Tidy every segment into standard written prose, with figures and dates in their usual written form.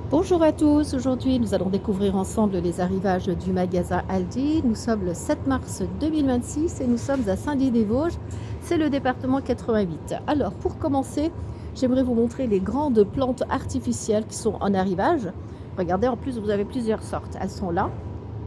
Bonjour à tous, aujourd'hui nous allons découvrir ensemble les arrivages du magasin Aldi. Nous sommes le 7 mars 2026 et nous sommes à Saint-Dié-des-Vosges, c'est le département 88. Alors pour commencer, j'aimerais vous montrer les grandes plantes artificielles qui sont en arrivage. Regardez, en plus vous avez plusieurs sortes, elles sont là.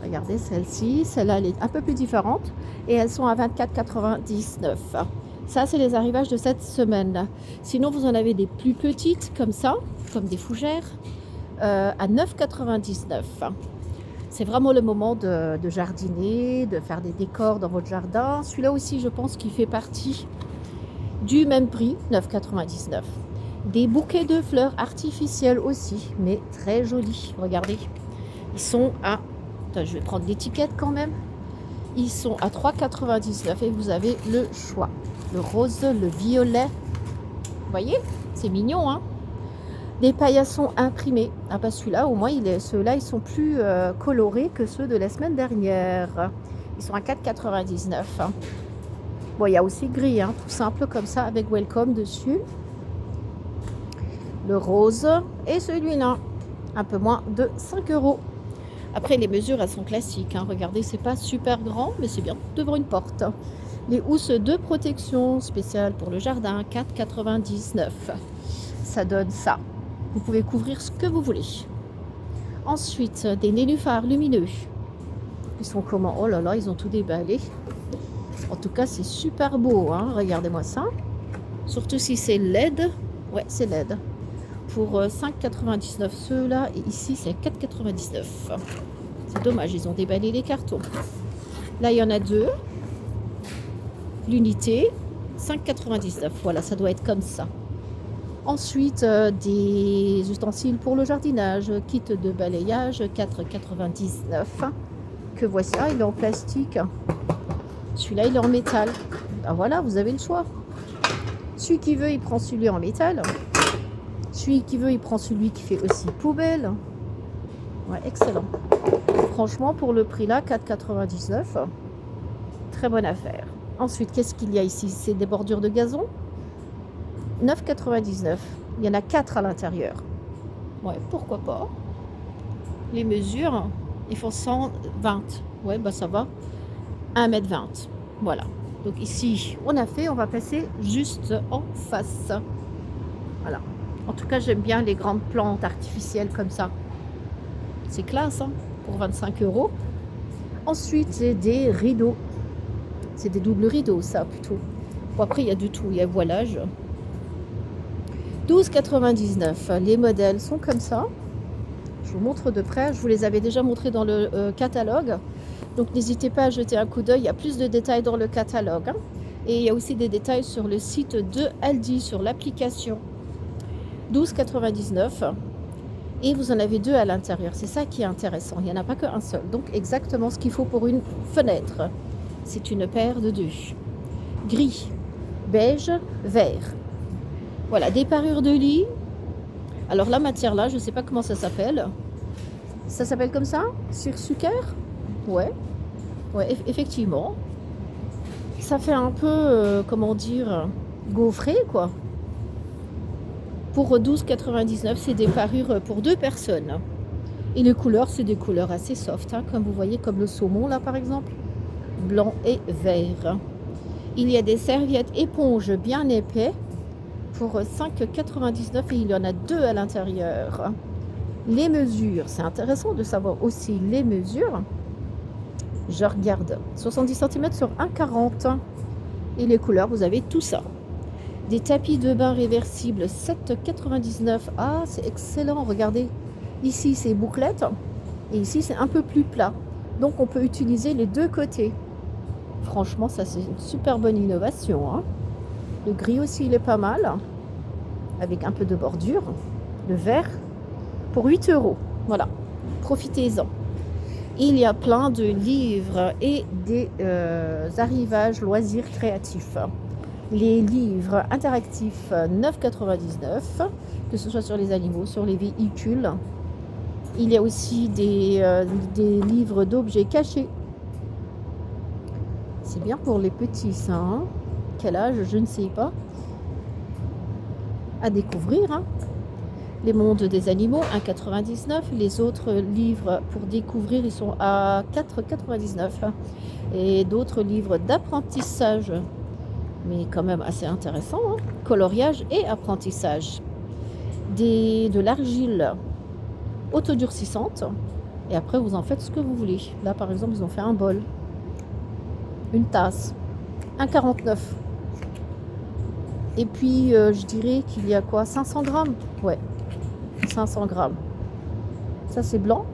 Regardez celle-ci, celle-là elle est un peu plus différente et elles sont à 24,99. Ça c'est les arrivages de cette semaine. Sinon vous en avez des plus petites comme ça, comme des fougères à 9,99. C'est vraiment le moment de jardiner, de faire des décors dans votre jardin. Celui-là aussi, je pense qu'il fait partie du même prix, 9,99. Des bouquets de fleurs artificielles aussi, mais très jolis. Regardez, ils sont à... Attends, je vais prendre l'étiquette quand même. Ils sont à 3,99 et vous avez le choix. Le rose, le violet. Vous voyez, c'est mignon, hein? Des paillassons imprimés. Ah bah celui-là, au moins, ceux-là, ils sont plus colorés que ceux de la semaine dernière. Ils sont à 4,99. Bon, il y a aussi gris, hein, tout simple comme ça, avec Welcome dessus. Le rose et celui-là, un peu moins de 5 euros. Après, les mesures, elles sont classiques. Hein. Regardez, c'est pas super grand, mais c'est bien devant une porte. Les housses de protection spéciales pour le jardin, 4,99. Ça donne ça. Vous pouvez couvrir ce que vous voulez. Ensuite, des nénuphars lumineux. Ils sont comment? Oh là là, ils ont tout déballé. En tout cas, c'est super beau. Hein. Regardez-moi ça. Surtout si c'est LED. Ouais, c'est LED. Pour 5,99 ceux-là. Et ici, c'est 4,99. C'est dommage, ils ont déballé les cartons. Là, il y en a deux. L'unité, 5,99. Voilà, ça doit être comme ça. Ensuite, des ustensiles pour le jardinage, kit de balayage, 4,99. Que voici, ah, il est en plastique. Celui-là, il est en métal. Ben voilà, vous avez le choix. Celui qui veut, il prend celui en métal. Celui qui veut, il prend celui qui fait aussi poubelle. Ouais, excellent. Franchement, pour le prix là, 4,99. Très bonne affaire. Ensuite, qu'est-ce qu'il y a ici? C'est des bordures de gazon. 9,99. Il y en a 4 à l'intérieur. Ouais, pourquoi pas. Les mesures, ils font 120. Ouais, bah ça va. 1,20 m. Voilà. Donc ici, on a fait. On va passer juste en face. Voilà. En tout cas, j'aime bien les grandes plantes artificielles comme ça. C'est classe, hein, pour 25 euros. Ensuite, c'est des rideaux. C'est des doubles rideaux, ça, plutôt. Bon, après, il y a du tout. Il y a voilage. 12,99. Les modèles sont comme ça. Je vous montre de près. Je vous les avais déjà montrés dans le catalogue. Donc n'hésitez pas à jeter un coup d'œil. Il y a plus de détails dans le catalogue. Hein. Et il y a aussi des détails sur le site de Aldi, sur l'application. 12,99. Et vous en avez deux à l'intérieur. C'est ça qui est intéressant. Il n'y en a pas qu'un seul. Donc exactement ce qu'il faut pour une fenêtre. C'est une paire de deux. Gris, beige, vert. Voilà, des parures de lit. Alors la matière là, je ne sais pas comment ça s'appelle. Ça s'appelle comme ça? Sucre? Ouais. Ouais, effectivement. Ça fait un peu, comment dire, gaufré quoi. Pour 12,99, c'est des parures pour 2 personnes. Et les couleurs, c'est des couleurs assez soft, hein, comme vous voyez, comme le saumon là par exemple. Blanc et vert. Il y a des serviettes éponges bien épais pour 5,99 et il y en a 2 à l'intérieur. Les mesures, c'est intéressant de savoir aussi les mesures. Je regarde, 70 cm sur 1,40 et les couleurs, vous avez tout ça. Des tapis de bain réversibles, 7,99. Ah, c'est excellent, regardez. Ici, c'est bouclette et ici, c'est un peu plus plat. Donc, on peut utiliser les deux côtés. Franchement, ça, c'est une super bonne innovation. Hein. Le gris aussi, il est pas mal. Avec un peu de bordure. Le vert, pour 8 euros. Voilà, profitez-en. Il y a plein de livres et des arrivages loisirs créatifs. Les livres interactifs, 9,99, que ce soit sur les animaux, sur les véhicules. Il y a aussi des livres d'objets cachés. C'est bien pour les petits, ça. Hein. Quel âge, je ne sais pas. À découvrir. Hein. Les mondes des animaux, 1,99 €. Les autres livres pour découvrir, ils sont à 4,99 €. Et d'autres livres d'apprentissage, mais quand même assez intéressant, hein. Coloriage et apprentissage. De l'argile autodurcissante. Et après, vous en faites ce que vous voulez. Là, par exemple, ils ont fait un bol, une tasse, 1,49 €. Et puis, je dirais qu'il y a quoi, 500 grammes? Ouais, 500 grammes. Ça, c'est blanc.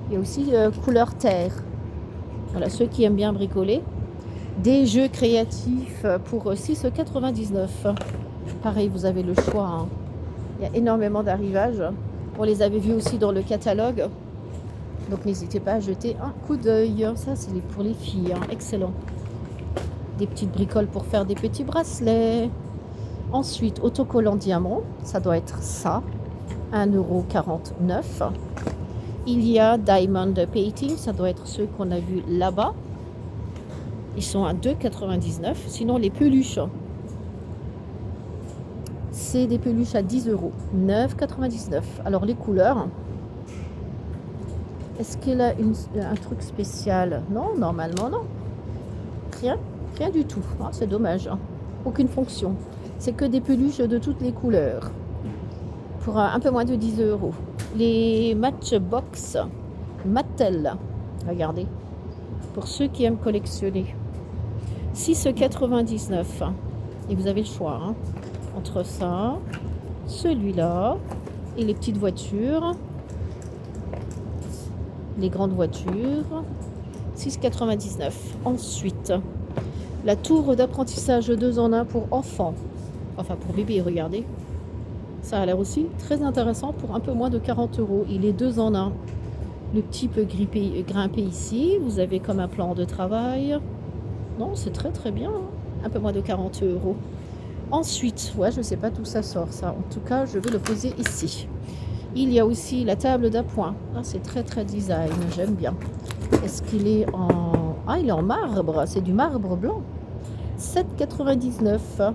Il y a aussi couleur terre. Voilà, ceux qui aiment bien bricoler. Des jeux créatifs pour 6,99 €. Pareil, vous avez le choix, hein. Il y a énormément d'arrivages. On les avait vus aussi dans le catalogue. Donc, n'hésitez pas à jeter un coup d'œil. Ça, c'est pour les filles, hein. Excellent. Des petites bricoles pour faire des petits bracelets. Ensuite, autocollant diamant. Ça doit être ça. 1,49 €. Il y a Diamond Painting. Ça doit être ceux qu'on a vus là-bas. Ils sont à 2,99 €. Sinon, les peluches. C'est des peluches à 10 €. 9,99 €. Alors, les couleurs. Est-ce qu'elle a un truc spécial? Non, normalement, non. Rien. Rien du tout. Ah, c'est dommage, hein. Aucune fonction. C'est que des peluches de toutes les couleurs. Pour un peu moins de 10 €. Les Matchbox Mattel. Regardez. Pour ceux qui aiment collectionner. 6,99 €. Et vous avez le choix, hein, entre ça, celui-là et les petites voitures. Les grandes voitures. 6,99 €. Ensuite, la tour d'apprentissage 2 en 1 pour enfants. Enfin, pour bébé, regardez. Ça a l'air aussi très intéressant pour un peu moins de 40 €. Il est 2 en 1. Le petit peut grimper ici. Vous avez comme un plan de travail. Non, c'est très très bien, hein. Un peu moins de 40 €. Ensuite, ouais, je ne sais pas d'où ça sort, ça. En tout cas, je vais le poser ici. Il y a aussi la table d'appoint. Ah, c'est très très design, j'aime bien. Est-ce qu'il est en... Ah, il est en marbre. C'est du marbre blanc. 7,99 €.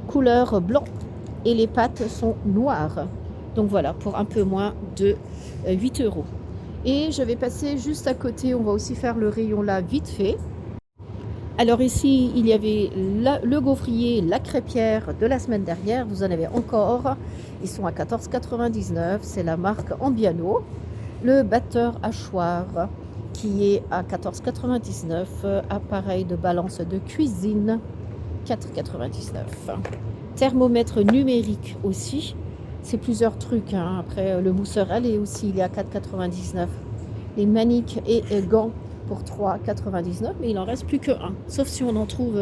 Couleur blanc. Et les pattes sont noires. Donc voilà, pour un peu moins de 8 €. Et je vais passer juste à côté. On va aussi faire le rayon là vite fait. Alors ici, il y avait le gaufrier, la crêpière de la semaine dernière. Vous en avez encore. Ils sont à 14,99 €. C'est la marque Ambiano. Le batteur hachoir qui est à 14,99 €. Appareil de balance de cuisine, 4,99 €. Thermomètre numérique aussi. C'est plusieurs trucs, hein. Après, le mousseur allez aussi, il est à 4,99 €. Les maniques et gants pour 3,99 €. Mais il n'en reste plus que un. Sauf si on en trouve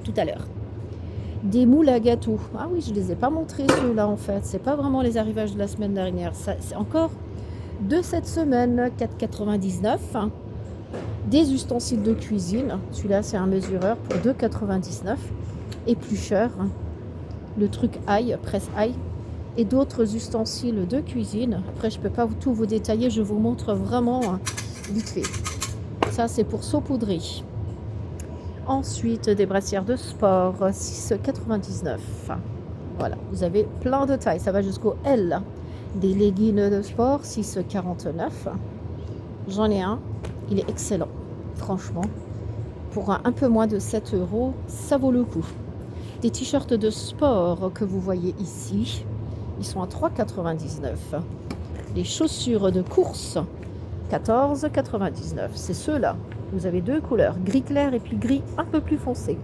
tout à l'heure. Des moules à gâteaux. Ah oui, je ne les ai pas montrés ceux-là en fait. C'est pas vraiment les arrivages de la semaine dernière. C'est encore de cette semaine, 4,99 €. Des ustensiles de cuisine. Celui-là, c'est un mesureur pour 2,99 €. Éplucheur. Le truc ail, presse ail. Et d'autres ustensiles de cuisine. Après, je ne peux pas tout vous détailler. Je vous montre vraiment vite fait. Ça, c'est pour saupoudrer. Ensuite, des brassières de sport, 6,99 €. Voilà, vous avez plein de tailles. Ça va jusqu'au L. Des leggings de sport, 6,49 €. J'en ai un. Il est excellent. Franchement, pour un peu moins de 7 €, ça vaut le coup. Des t-shirts de sport que vous voyez ici, ils sont à 3,99 €. Les chaussures de course, 14,99 €. C'est ceux-là. Vous avez deux couleurs, gris clair et puis gris un peu plus foncé.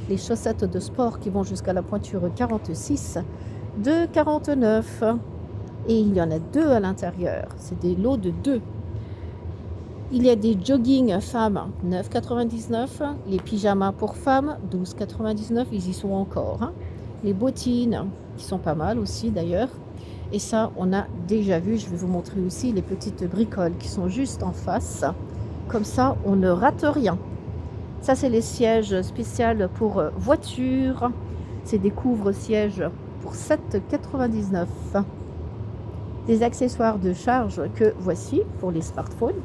Les chaussettes de sport qui vont jusqu'à la pointure 46, 2,49 €. Et il y en a deux à l'intérieur. C'est des lots de 2. Il y a des jogging femmes, 9,99 €. Les pyjamas pour femmes, 12,99 €. Ils y sont encore, hein. Les bottines, qui sont pas mal aussi d'ailleurs. Et ça, on a déjà vu. Je vais vous montrer aussi les petites bricoles qui sont juste en face. Comme ça, on ne rate rien. Ça, c'est les sièges spéciaux pour voitures. C'est des couvre-sièges pour 7,99 €. Des accessoires de charge que voici pour les smartphones.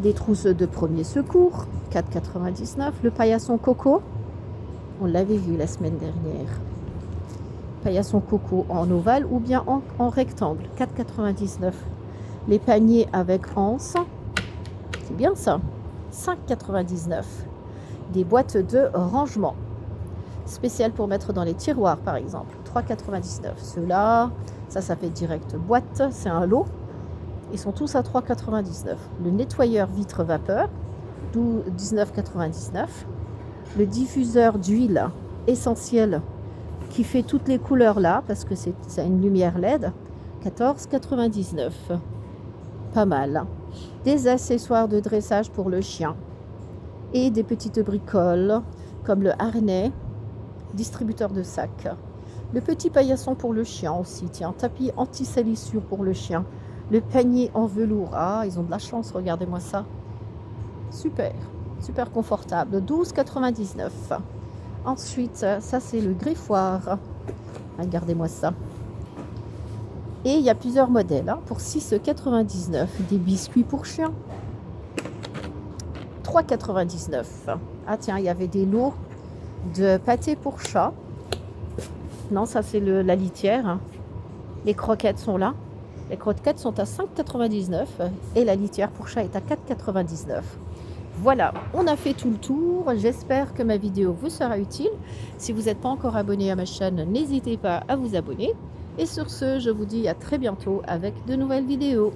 Des trousses de premier secours, 4,99 €. Le paillasson coco, on l'avait vu la semaine dernière. paillasson coco en ovale ou bien en rectangle, 4,99 €. Les paniers avec anse, c'est bien ça, 5,99 €. Des boîtes de rangement, spéciales pour mettre dans les tiroirs par exemple, 3,99 €. Ceux-là, ça fait direct boîte, c'est un lot. Ils sont tous à 3,99 €. Le nettoyeur vitre vapeur, 19,99 €. Le diffuseur d'huile essentielle qui fait toutes les couleurs là, parce que c'est une lumière LED, 14,99 €. Pas mal. Des accessoires de dressage pour le chien et des petites bricoles comme le harnais, distributeur de sacs. Le petit paillasson pour le chien aussi, tiens, tapis anti-salissure pour le chien. Le panier en velours, ah, ils ont de la chance, regardez-moi ça. Super, super confortable, 12,99 €. Ensuite, ça c'est le griffoir. Regardez-moi ça. Et il y a plusieurs modèles, hein, pour 6,99 €. Des biscuits pour chien, 3,99 €. Ah tiens, il y avait des lots de pâté pour chat. Non, ça c'est la litière, hein. Les croquettes sont là. Les croquettes sont à 5,99 € et la litière pour chat est à 4,99 €. Voilà, on a fait tout le tour. J'espère que ma vidéo vous sera utile. Si vous n'êtes pas encore abonné à ma chaîne, n'hésitez pas à vous abonner. Et sur ce, je vous dis à très bientôt avec de nouvelles vidéos.